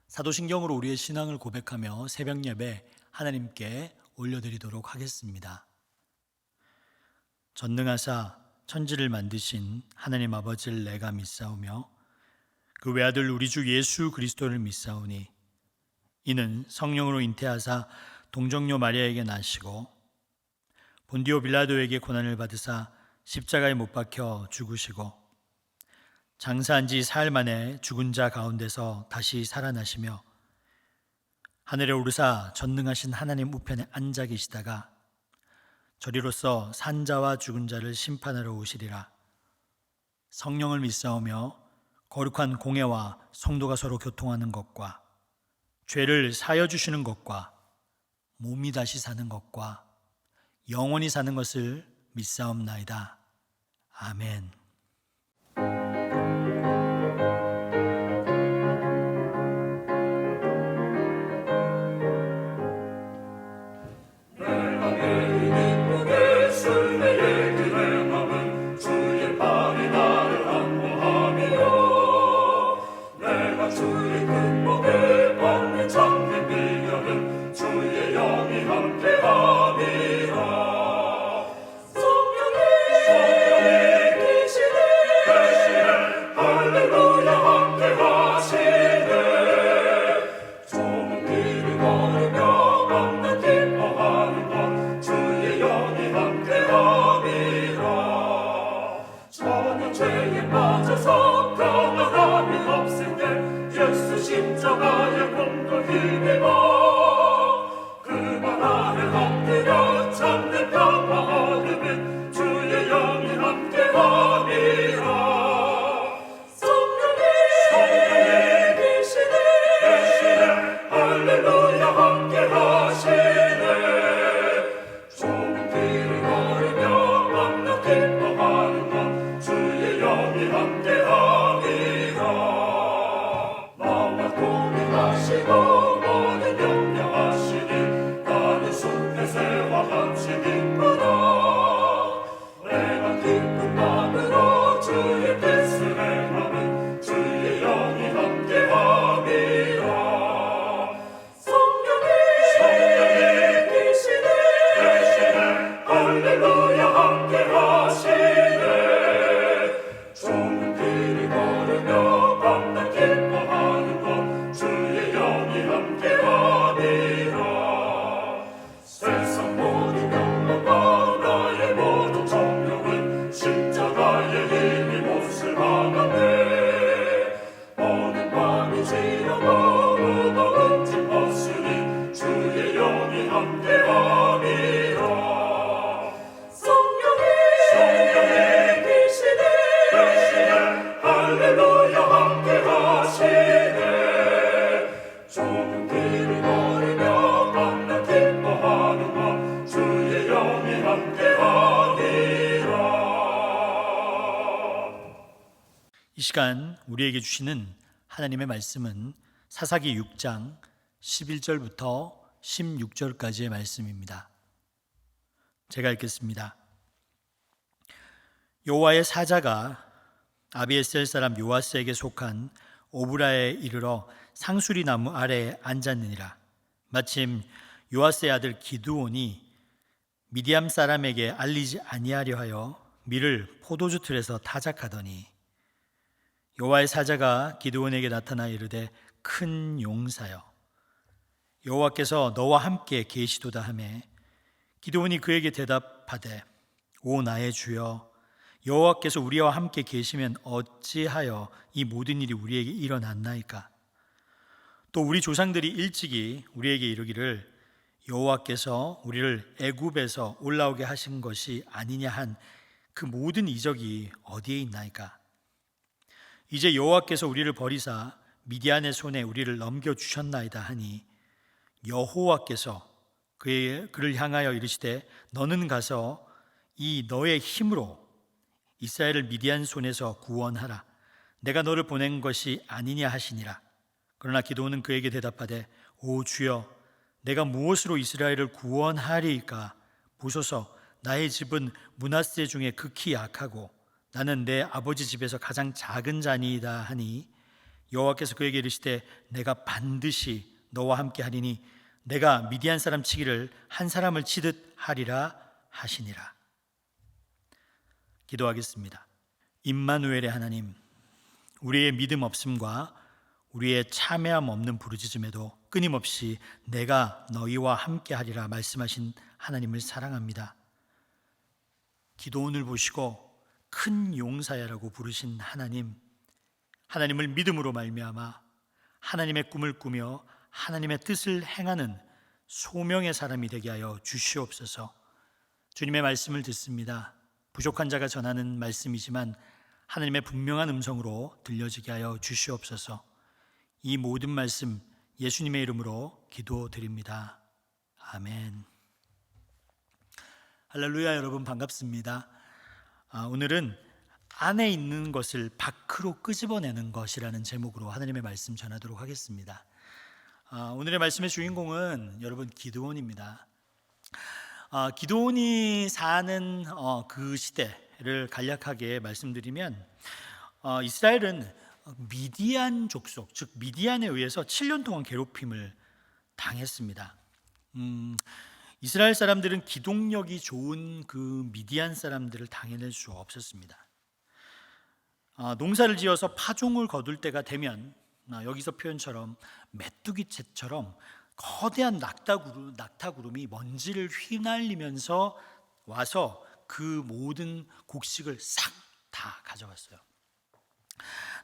사도신경으로 우리의 신앙을 고백하며 새벽 예배 하나님께 올려드리도록 하겠습니다. 전능하사 천지를 만드신 하나님 아버지를 내가 믿사오며 그 외아들 우리 주 예수 그리스도를 믿사오니 이는 성령으로 잉태하사 동정녀 마리아에게 나시고 본디오 빌라도에게 고난을 받으사 십자가에 못 박혀 죽으시고 장사한 지 사흘 만에 죽은 자 가운데서 다시 살아나시며 하늘에 오르사 전능하신 하나님 우편에 앉아 계시다가 저리로서 산자와 죽은 자를 심판하러 오시리라. 성령을 믿사오며 거룩한 공회와 성도가 서로 교통하는 것과 죄를 사여 주시는 것과 몸이 다시 사는 것과 영원히 사는 것을 믿사옵나이다. 아멘. 십자가의 공도 힘입어 그만 아래 엎드려 참된 평화 얻으면 주의 영이 함께하리라. 성령이 계시네 할렐루야 함께하시네. 좁은 길을 걸으며 만나 기뻐하는 것 주의 영이 함께하리라. 하시고 모든 염려하시니 나는 숲의 새와 같이 기쁘다. 내가 기쁜 마음으로 주의 뜻을 행하면 주의 영이 함께함이라. 성령이 계시네 할렐루야 함께하시네. 좁은 길을 걸으며 밤낮 기뻐하는 것 주의 영이 함께하니라. 세상 모든 영광과 나의 모든 정욕은 십자가의 힘이 몫을 막아내. 어느 밤이 지나고 무거운 짐 벗으니 주의 영이 함께하니라. 성령이 계시네 할렐루야 함께하시네. 좁은 길을 걸으며 만나 기뻐하는 것 주의 영이 함께하니라. 이 시간 우리에게 주시는 하나님의 말씀은 사사기 6장 11절부터 16절까지의 말씀입니다. 제가 읽겠습니다. 여호와의 사자가 아비에셀 사람 요아스에게 속한 오브라에 이르러 상수리 나무 아래에 앉았느니라. 마침 요아스의 아들 기드온이 미디암 사람에게 알리지 아니하려 하여 밀을 포도주 틀에서 타작하더니 여호와의 사자가 기드온에게 나타나 이르되 큰 용사여 여호와께서 너와 함께 계시도다 하매 기드온이 그에게 대답하되 오 나의 주여 여호와께서 우리와 함께 계시면 어찌하여 이 모든 일이 우리에게 일어났나이까. 또 우리 조상들이 일찍이 우리에게 이르기를 여호와께서 우리를 애굽에서 올라오게 하신 것이 아니냐 한 그 모든 이적이 어디에 있나이까. 이제 여호와께서 우리를 버리사 미디안의 손에 우리를 넘겨주셨나이다 하니 여호와께서 그를 향하여 이르시되 너는 가서 이 너의 힘으로 이스라엘을 미디안 손에서 구원하라. 내가 너를 보낸 것이 아니냐 하시니라. 그러나 기드온은 그에게 대답하되 오 주여 내가 무엇으로 이스라엘을 구원하리이까. 보소서 나의 집은 므낫세 중에 극히 약하고 나는 내 아버지 집에서 가장 작은 자니이다 하니 여호와께서 그에게 이르시되 내가 반드시 너와 함께 하리니 내가 미디안 사람 치기를 한 사람을 치듯 하리라 하시니라. 기도하겠습니다. 임마누엘의 하나님, 우리의 믿음 없음과 우리의 참회함 없는 부르짖음에도 끊임없이 내가 너희와 함께 하리라 말씀하신 하나님을 사랑합니다. 기도원을 보시고 큰 용사야라고 부르신 하나님을 믿음으로 말미암아 하나님의 꿈을 꾸며 하나님의 뜻을 행하는 소명의 사람이 되게 하여 주시옵소서. 주님의 말씀을 듣습니다. 부족한 자가 전하는 말씀이지만 하나님의 분명한 음성으로 들려지게 하여 주시옵소서. 이 모든 말씀 예수님의 이름으로 기도드립니다. 아멘. 할렐루야. 여러분 반갑습니다. 오늘은 안에 있는 것을 밖으로 끄집어내는 것이라는 제목으로 하나님의 말씀 전하도록 하겠습니다. 오늘의 말씀의 주인공은 여러분 기드온입니다. 기드온이 사는 그 시대를 간략하게 말씀드리면 이스라엘은 미디안 족속, 즉 미디안에 의해서 7년 동안 괴롭힘을 당했습니다. 이스라엘 사람들은 기동력이 좋은 그 미디안 사람들을 당해낼 수 없었습니다. 농사를 지어서 파종을 거둘 때가 되면 여기서 표현처럼 메뚜기채처럼 거대한 낙타구름이 먼지를 휘날리면서 와서 그 모든 곡식을 싹 다 가져갔어요.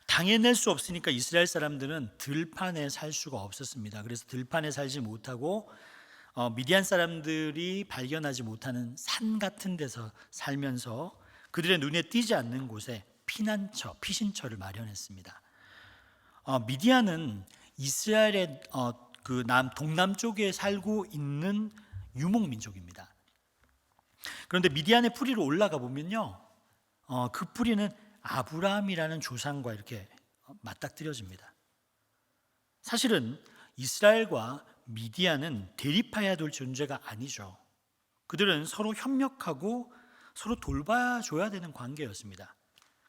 당해낼 수 없으니까 이스라엘 사람들은 들판에 살 수가 없었습니다. 그래서 들판에 살지 못하고 미디안 사람들이 발견하지 못하는 산 같은 데서 살면서 그들의 눈에 띄지 않는 곳에 피신처를 마련했습니다. 미디안은 이스라엘의 그 동남쪽에 살고 있는 유목민족입니다. 그런데 미디안의 뿌리로 올라가 보면요, 그 뿌리는 아브라함이라는 조상과 이렇게 맞닥뜨려집니다. 사실은 이스라엘과 미디안은 대립해야 될 존재가 아니죠. 그들은 서로 협력하고 서로 돌봐줘야 되는 관계였습니다.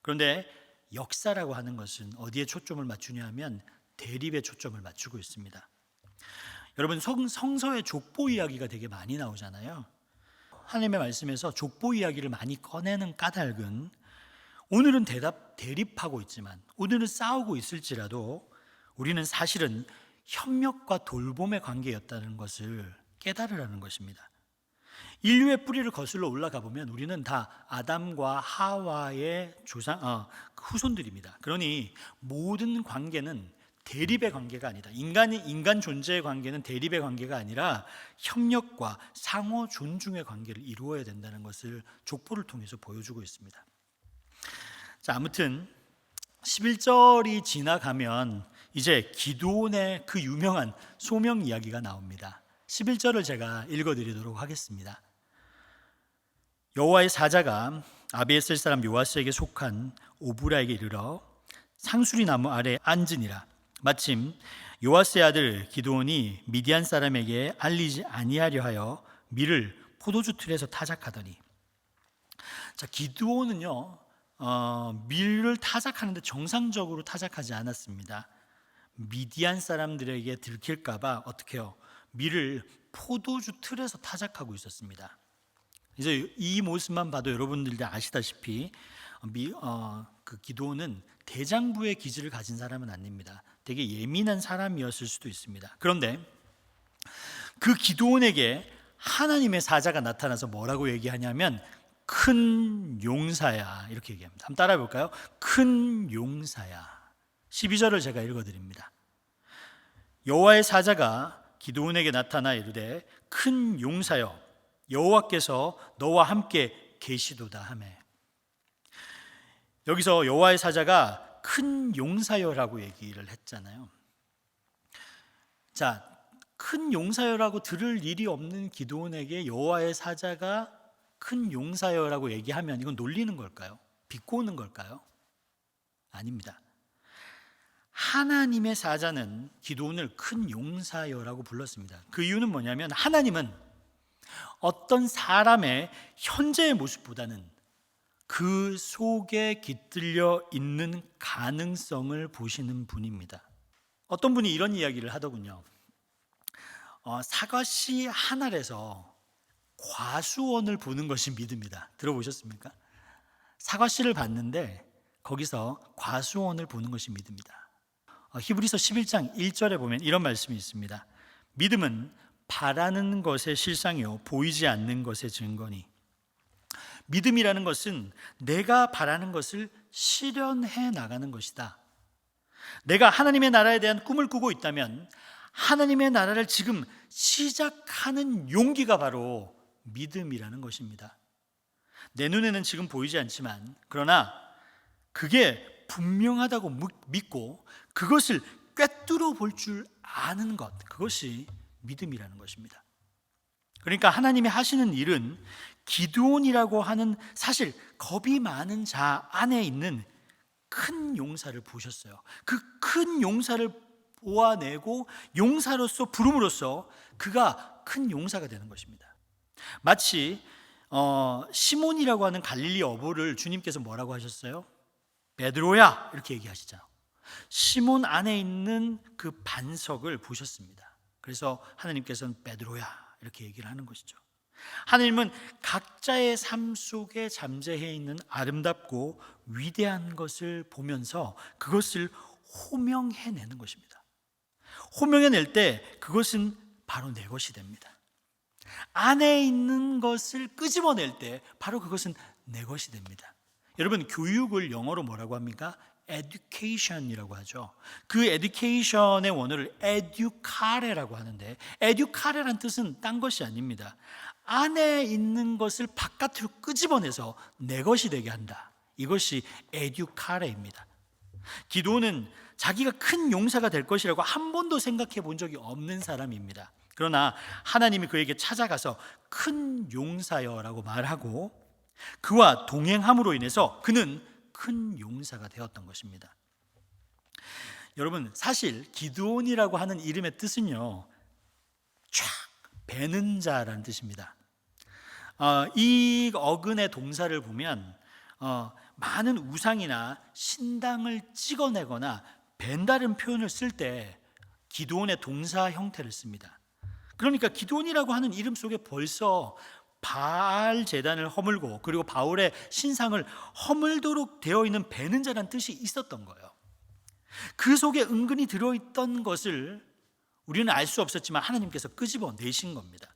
그런데 역사라고 하는 것은 어디에 초점을 맞추냐 하면 대립에 초점을 맞추고 있습니다. 여러분, 성서에 족보 이야기가 되게 많이 나오잖아요. 하나님의 말씀에서 족보 이야기를 많이 꺼내는 까닭은 오늘은 대립하고 있지만, 오늘은 싸우고 있을지라도 우리는 사실은 협력과 돌봄의 관계였다는 것을 깨달으라는 것입니다. 인류의 뿌리를 거슬러 올라가 보면 우리는 다 아담과 하와의 후손들입니다. 그러니 모든 관계는 대립의 관계가 아니다. 인간 존재의 관계는 대립의 관계가 아니라 협력과 상호 존중의 관계를 이루어야 된다는 것을 족보를 통해서 보여주고 있습니다. 자, 아무튼 11절이 지나가면 이제 기드온의 그 유명한 소명 이야기가 나옵니다. 11절을 제가 읽어드리도록 하겠습니다. 여호와의 사자가 아비에셀 사람 요아스에게 속한 오브라에게 이르러 상수리 나무 아래 앉으니라. 마침 요아스의 아들 기드온이 미디안 사람에게 알리지 아니하려 하여 밀을 포도주 틀에서 타작하더니, 자, 기드온은요 밀을 타작하는데 정상적으로 타작하지 않았습니다. 미디안 사람들에게 들킬까봐 어떻게 해요? 밀을 포도주 틀에서 타작하고 있었습니다. 이제 이 모습만 봐도 여러분들도 아시다시피 그 기드온은 대장부의 기질을 가진 사람은 아닙니다. 되게 예민한 사람이었을 수도 있습니다. 그런데 그 기드온에게 하나님의 사자가 나타나서 뭐라고 얘기하냐면 큰 용사야, 이렇게 얘기합니다. 한번 따라해 볼까요? 큰 용사야. 12절을 제가 읽어드립니다. 여호와의 사자가 기드온에게 나타나 이르되 큰 용사여, 여호와께서 너와 함께 계시도다 하매. 여기서 여호와의 사자가 큰 용사여라고 얘기를 했잖아요. 자, 큰 용사여라고 들을 일이 없는 기드온에게 여호와의 사자가 큰 용사여라고 얘기하면 이건 놀리는 걸까요? 비꼬는 걸까요? 아닙니다. 하나님의 사자는 기드온을 큰 용사여라고 불렀습니다. 그 이유는 뭐냐면 하나님은 어떤 사람의 현재의 모습보다는 그 속에 깃들려 있는 가능성을 보시는 분입니다. 어떤 분이 이런 이야기를 하더군요. 사과씨 한 알에서 과수원을 보는 것이 믿음이다. 들어보셨습니까? 사과씨를 봤는데 거기서 과수원을 보는 것이 믿음이다. 히브리서 11장 1절에 보면 이런 말씀이 있습니다. 믿음은 바라는 것의 실상이요 보이지 않는 것의 증거니. 믿음이라는 것은 내가 바라는 것을 실현해 나가는 것이다. 내가 하나님의 나라에 대한 꿈을 꾸고 있다면 하나님의 나라를 지금 시작하는 용기가 바로 믿음이라는 것입니다. 내 눈에는 지금 보이지 않지만 그러나 그게 분명하다고 믿고 그것을 꿰뚫어 볼 줄 아는 것, 그것이 믿음이라는 것입니다. 그러니까 하나님이 하시는 일은 기드온이라고 하는 사실 겁이 많은 자 안에 있는 큰 용사를 보셨어요. 그 큰 용사를 보아내고 용사로서 부름으로써 그가 큰 용사가 되는 것입니다. 마치 시몬이라고 하는 갈릴리 어부를 주님께서 뭐라고 하셨어요? 베드로야 이렇게 얘기하시죠. 시몬 안에 있는 그 반석을 보셨습니다. 그래서 하나님께서는 베드로야 이렇게 얘기를 하는 것이죠. 하나님은 각자의 삶 속에 잠재해 있는 아름답고 위대한 것을 보면서 그것을 호명해내는 것입니다. 호명해낼 때 그것은 바로 내 것이 됩니다. 안에 있는 것을 끄집어낼 때 바로 그것은 내 것이 됩니다. 여러분, 교육을 영어로 뭐라고 합니까? education이라고 하죠. 그 education의 원어를 educare라고 하는데 educare란 뜻은 딴 것이 아닙니다. 안에 있는 것을 바깥으로 끄집어내서 내 것이 되게 한다. 이것이 educare입니다. 기도는 자기가 큰 용사가 될 것이라고 한 번도 생각해 본 적이 없는 사람입니다. 그러나 하나님이 그에게 찾아가서 큰 용사여라고 말하고 그와 동행함으로 인해서 그는 큰 용사가 되었던 것입니다. 여러분, 사실 기드온이라고 하는 이름의 뜻은요, 쫙 베는 자라는 뜻입니다. 이 어근의 동사를 보면 많은 우상이나 신당을 찍어내거나 벤다는 표현을 쓸 때 기드온의 동사 형태를 씁니다. 그러니까 기드온이라고 하는 이름 속에 벌써 바알 제단을 허물고 그리고 바울의 신상을 허물도록 되어 있는 베는 자라는 뜻이 있었던 거예요. 그 속에 은근히 들어있던 것을 우리는 알 수 없었지만 하나님께서 끄집어내신 겁니다.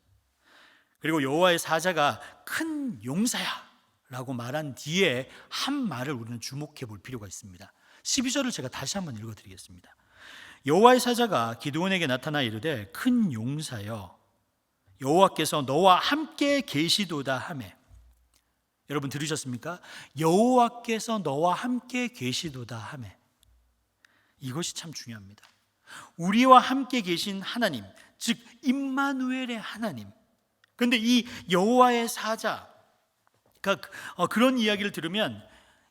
그리고 여호와의 사자가 큰 용사야 라고 말한 뒤에 한 말을 우리는 주목해 볼 필요가 있습니다. 12절을 제가 다시 한번 읽어드리겠습니다. 여호와의 사자가 기드온에게 나타나 이르되 큰 용사여 여호와께서 너와 함께 계시도다 하매. 여러분 들으셨습니까? 여호와께서 너와 함께 계시도다 하매. 이것이 참 중요합니다. 우리와 함께 계신 하나님, 즉 임마누엘의 하나님. 그런데 이 여호와의 사자, 그런 이야기를 들으면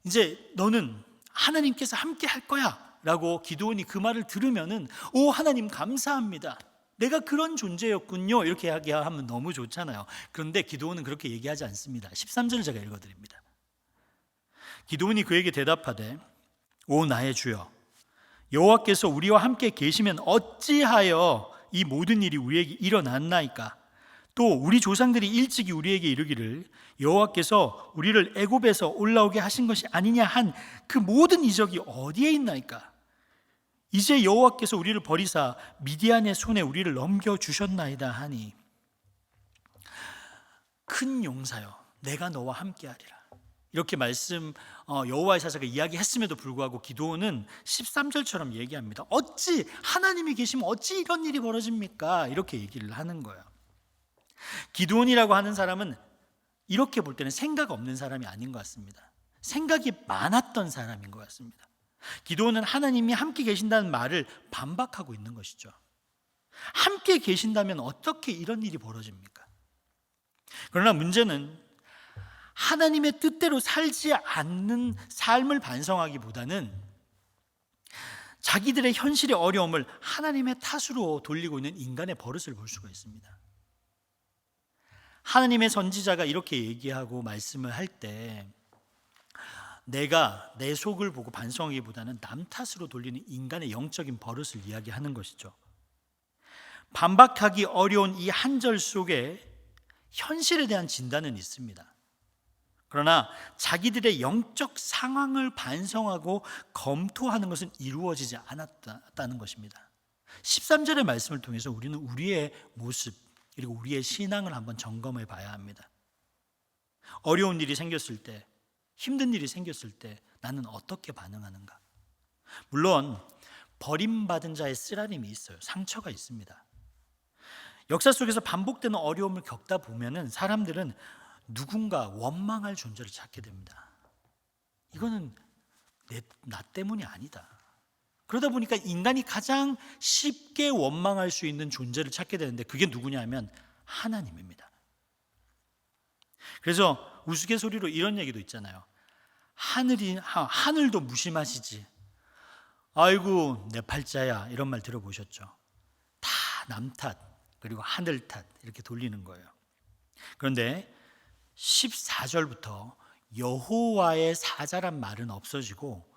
이제 너는 하나님께서 함께 할 거야 라고 기드온이 그 말을 들으면은 오 하나님 감사합니다, 내가 그런 존재였군요 이렇게 이야기하면 너무 좋잖아요. 그런데 기드온은 그렇게 얘기하지 않습니다. 13절을 제가 읽어드립니다. 기드온이 그에게 대답하되 오 나의 주여 여호와께서 우리와 함께 계시면 어찌하여 이 모든 일이 우리에게 일어났나이까? 또 우리 조상들이 일찍이 우리에게 이르기를 여호와께서 우리를 애굽에서 올라오게 하신 것이 아니냐 한 그 모든 이적이 어디에 있나이까? 이제 여호와께서 우리를 버리사 미디안의 손에 우리를 넘겨주셨나이다 하니. 큰 용사여 내가 너와 함께하리라 이렇게 여호와의 사자가 이야기했음에도 불구하고 기드온은 13절처럼 얘기합니다. 어찌 하나님이 계시면 어찌 이런 일이 벌어집니까? 이렇게 얘기를 하는 거예요. 기드온이라고 하는 사람은 이렇게 볼 때는 생각 없는 사람이 아닌 것 같습니다. 생각이 많았던 사람인 것 같습니다. 기드온은 하나님이 함께 계신다는 말을 반박하고 있는 것이죠. 함께 계신다면 어떻게 이런 일이 벌어집니까? 그러나 문제는 하나님의 뜻대로 살지 않는 삶을 반성하기보다는 자기들의 현실의 어려움을 하나님의 탓으로 돌리고 있는 인간의 버릇을 볼 수가 있습니다. 하나님의 선지자가 이렇게 얘기하고 말씀을 할 때 내가 내 속을 보고 반성하기보다는 남 탓으로 돌리는 인간의 영적인 버릇을 이야기하는 것이죠. 반박하기 어려운 이 한 절 속에 현실에 대한 진단은 있습니다. 그러나 자기들의 영적 상황을 반성하고 검토하는 것은 이루어지지 않았다는 것입니다. 13절의 말씀을 통해서 우리는 우리의 모습 그리고 우리의 신앙을 한번 점검해 봐야 합니다. 어려운 일이 생겼을 때, 힘든 일이 생겼을 때 나는 어떻게 반응하는가? 물론 버림받은 자의 쓰라림이 있어요. 상처가 있습니다. 역사 속에서 반복되는 어려움을 겪다 보면은 사람들은 누군가 원망할 존재를 찾게 됩니다. 이거는 나 때문이 아니다. 그러다 보니까 인간이 가장 쉽게 원망할 수 있는 존재를 찾게 되는데 그게 누구냐 하면 하나님입니다. 그래서 우스갯소리로 이런 얘기도 있잖아요. 하늘도 무심하시지. 아이고 내 팔자야, 이런 말 들어보셨죠? 다 남 탓 그리고 하늘 탓 이렇게 돌리는 거예요. 그런데 14절부터 여호와의 사자란 말은 없어지고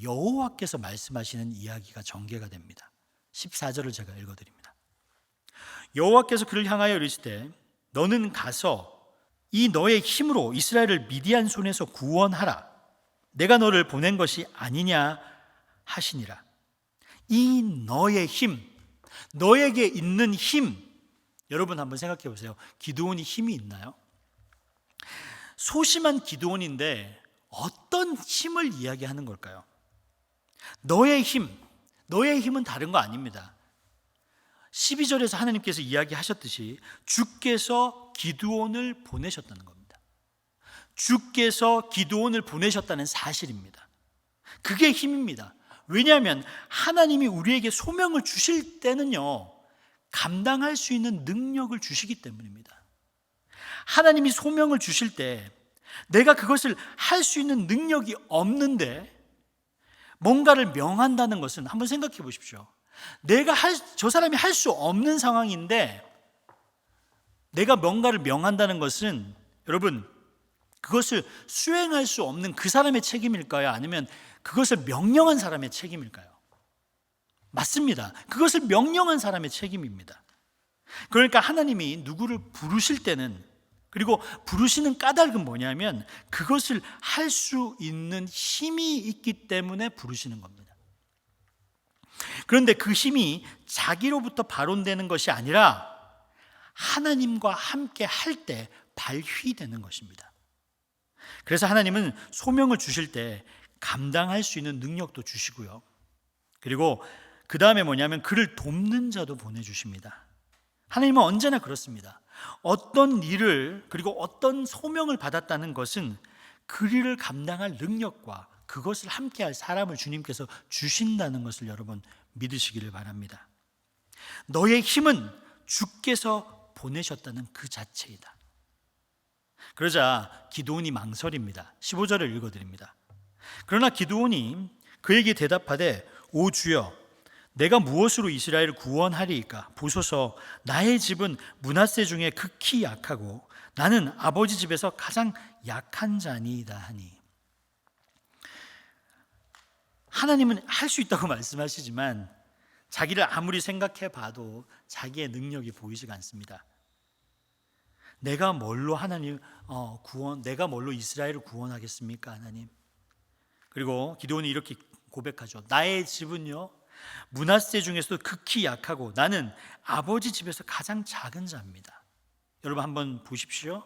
여호와께서 말씀하시는 이야기가 전개가 됩니다. 14절을 제가 읽어드립니다. 여호와께서 그를 향하여 이르시되 너는 가서 이 너의 힘으로 이스라엘을 미디안 손에서 구원하라. 내가 너를 보낸 것이 아니냐 하시니라. 이 너의 힘, 너에게 있는 힘, 여러분 한번 생각해 보세요. 기드온이 힘이 있나요? 소심한 기드온인데 어떤 힘을 이야기하는 걸까요? 너의 힘은 다른 거 아닙니다. 12절에서 하나님께서 이야기하셨듯이 주께서 기드온을 보내셨다는 겁니다. 주께서 기드온을 보내셨다는 사실입니다. 그게 힘입니다. 왜냐하면 하나님이 우리에게 소명을 주실 때는요, 감당할 수 있는 능력을 주시기 때문입니다. 하나님이 소명을 주실 때 내가 그것을 할 수 있는 능력이 없는데 뭔가를 명한다는 것은 한번 생각해 보십시오. 저 사람이 할 수 없는 상황인데 내가 뭔가를 명한다는 것은 여러분 그것을 수행할 수 없는 그 사람의 책임일까요? 아니면 그것을 명령한 사람의 책임일까요? 맞습니다. 그것을 명령한 사람의 책임입니다. 그러니까 하나님이 누구를 부르실 때는, 그리고 부르시는 까닭은 뭐냐면 그것을 할 수 있는 힘이 있기 때문에 부르시는 겁니다. 그런데 그 힘이 자기로부터 발원되는 것이 아니라 하나님과 함께 할 때 발휘되는 것입니다. 그래서 하나님은 소명을 주실 때 감당할 수 있는 능력도 주시고요. 그리고 그 다음에 뭐냐면 그를 돕는 자도 보내주십니다. 하나님은 언제나 그렇습니다. 어떤 일을 그리고 어떤 소명을 받았다는 것은 그 일을 감당할 능력과 그것을 함께할 사람을 주님께서 주신다는 것을 여러분 믿으시기를 바랍니다. 너의 힘은 주께서 보내셨다는 그 자체이다. 그러자 기드온이 망설입니다. 15절을 읽어드립니다. 그러나 기드온이 그에게 대답하되 오 주여 내가 무엇으로 이스라엘을 구원하리이까? 보소서 나의 집은 므낫세 중에 극히 약하고 나는 아버지 집에서 가장 약한 자니이다 하니. 하나님은 할 수 있다고 말씀하시지만 자기를 아무리 생각해 봐도 자기의 능력이 보이지가 않습니다. 내가 뭘로 내가 뭘로 이스라엘을 구원하겠습니까, 하나님? 그리고 기드온이 이렇게 고백하죠. 나의 집은요 므낫세 중에서도 극히 약하고 나는 아버지 집에서 가장 작은 자입니다. 여러분 한번 보십시오.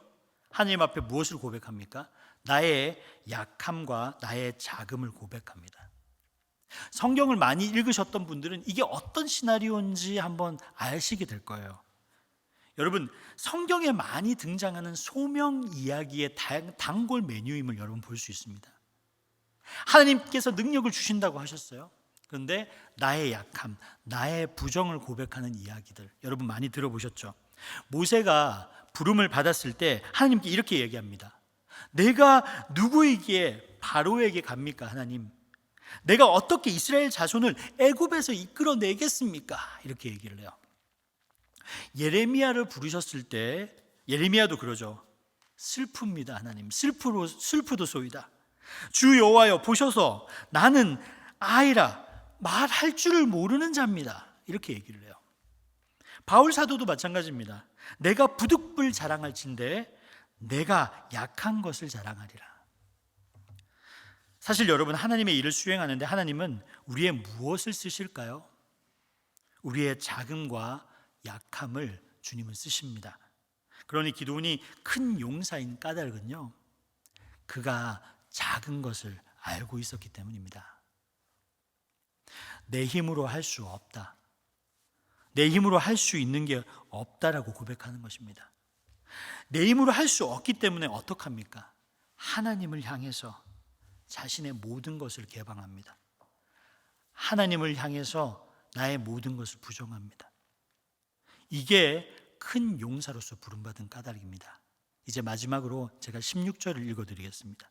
하나님 앞에 무엇을 고백합니까? 나의 약함과 나의 작음을 고백합니다. 성경을 많이 읽으셨던 분들은 이게 어떤 시나리오인지 한번 아시게 될 거예요. 여러분 성경에 많이 등장하는 소명 이야기의 단골 메뉴임을 여러분 볼 수 있습니다. 하나님께서 능력을 주신다고 하셨어요. 그런데 나의 약함, 나의 부정을 고백하는 이야기들 여러분 많이 들어보셨죠? 모세가 부름을 받았을 때 하나님께 이렇게 얘기합니다. 내가 누구에게 바로에게 갑니까, 하나님? 내가 어떻게 이스라엘 자손을 애굽에서 이끌어내겠습니까? 이렇게 얘기를 해요. 예레미야를 부르셨을 때 예레미야도 그러죠. 슬픕니다, 하나님. 슬프도소이다. 주 여호와여 보셔서 나는 아이라 말할 줄을 모르는 자입니다. 이렇게 얘기를 해요. 바울 사도도 마찬가지입니다. 내가 부득불 자랑할진대 내가 약한 것을 자랑하리라. 사실 여러분, 하나님의 일을 수행하는데 하나님은 우리의 무엇을 쓰실까요? 우리의 작음과 약함을 주님은 쓰십니다. 그러니 기도원이 큰 용사인 까닭은요, 그가 작은 것을 알고 있었기 때문입니다. 내 힘으로 할 수 없다, 내 힘으로 할 수 있는 게 없다라고 고백하는 것입니다. 내 힘으로 할 수 없기 때문에 어떡합니까? 하나님을 향해서 자신의 모든 것을 개방합니다. 하나님을 향해서 나의 모든 것을 부정합니다. 이게 큰 용사로서 부름받은 까닭입니다. 이제 마지막으로 제가 16절을 읽어드리겠습니다.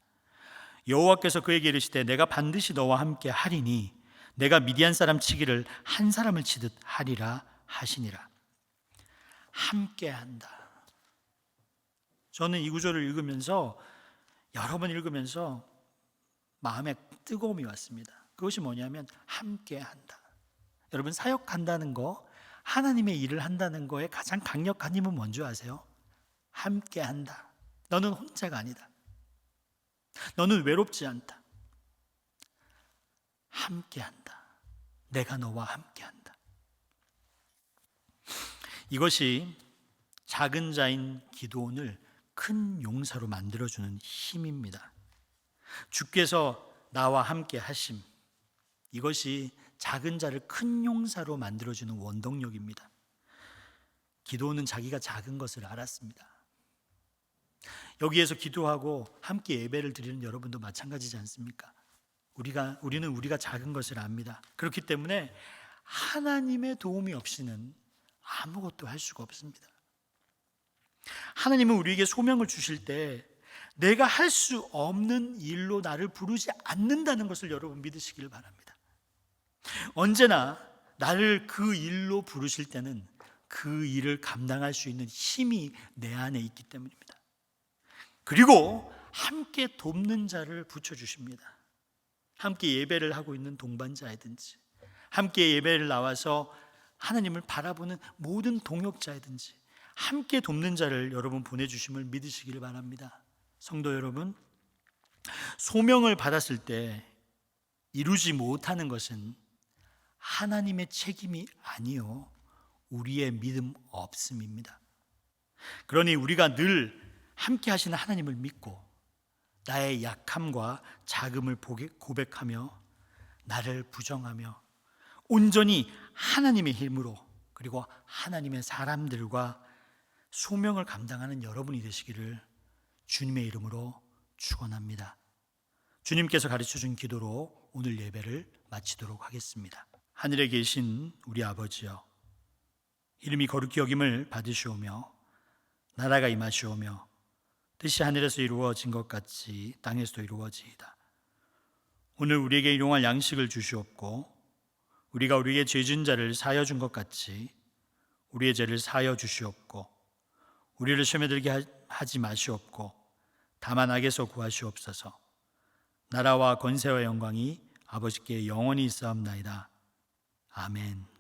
여호와께서 그에게 이르시되 내가 반드시 너와 함께 하리니 내가 미디안 사람 치기를 한 사람을 치듯 하리라 하시니라. 함께 한다. 저는 이 구절을 읽으면서, 여러 번 읽으면서 마음에 뜨거움이 왔습니다. 그것이 뭐냐면 함께 한다. 여러분, 사역한다는 거, 하나님의 일을 한다는 거에 가장 강력한 힘은 뭔지 아세요? 함께 한다. 너는 혼자가 아니다. 너는 외롭지 않다. 함께 한다. 내가 너와 함께 한다. 이것이 작은 자인 기드온을 큰 용사로 만들어주는 힘입니다. 주께서 나와 함께 하심, 이것이 작은 자를 큰 용사로 만들어주는 원동력입니다. 기드온은 자기가 작은 것을 알았습니다. 여기에서 기도하고 함께 예배를 드리는 여러분도 마찬가지지 않습니까? 우리는 우리가 작은 것을 압니다. 그렇기 때문에 하나님의 도움이 없이는 아무것도 할 수가 없습니다. 하나님은 우리에게 소명을 주실 때 내가 할 수 없는 일로 나를 부르지 않는다는 것을 여러분 믿으시길 바랍니다. 언제나 나를 그 일로 부르실 때는 그 일을 감당할 수 있는 힘이 내 안에 있기 때문입니다. 그리고 함께 돕는 자를 붙여주십니다. 함께 예배를 하고 있는 동반자이든지, 함께 예배를 나와서 하나님을 바라보는 모든 동역자이든지 함께 돕는 자를 여러분 보내주심을 믿으시길 바랍니다. 성도 여러분, 소명을 받았을 때 이루지 못하는 것은 하나님의 책임이 아니요 우리의 믿음 없음입니다. 그러니 우리가 늘 함께 하시는 하나님을 믿고 나의 약함과 작음을 고백하며 나를 부정하며 온전히 하나님의 힘으로, 그리고 하나님의 사람들과 소명을 감당하는 여러분이 되시기를 주님의 이름으로 축원합니다. 주님께서 가르쳐준 기도로 오늘 예배를 마치도록 하겠습니다. 하늘에 계신 우리 아버지여, 이름이 거룩히 여김을 받으시오며 나라가 임하시오며 뜻이 하늘에서 이루어진 것 같이 땅에서도 이루어지이다. 오늘 우리에게 일용할 양식을 주시옵고 우리가 우리에게 죄진 자를 사하여 준 것 같이 우리의 죄를 사하여 주시옵고 우리를 시험에 들게 하지 마시옵고 다만 악에서 구하시옵소서. 나라와 권세와 영광이 아버지께 영원히 있사옵나이다. 아멘.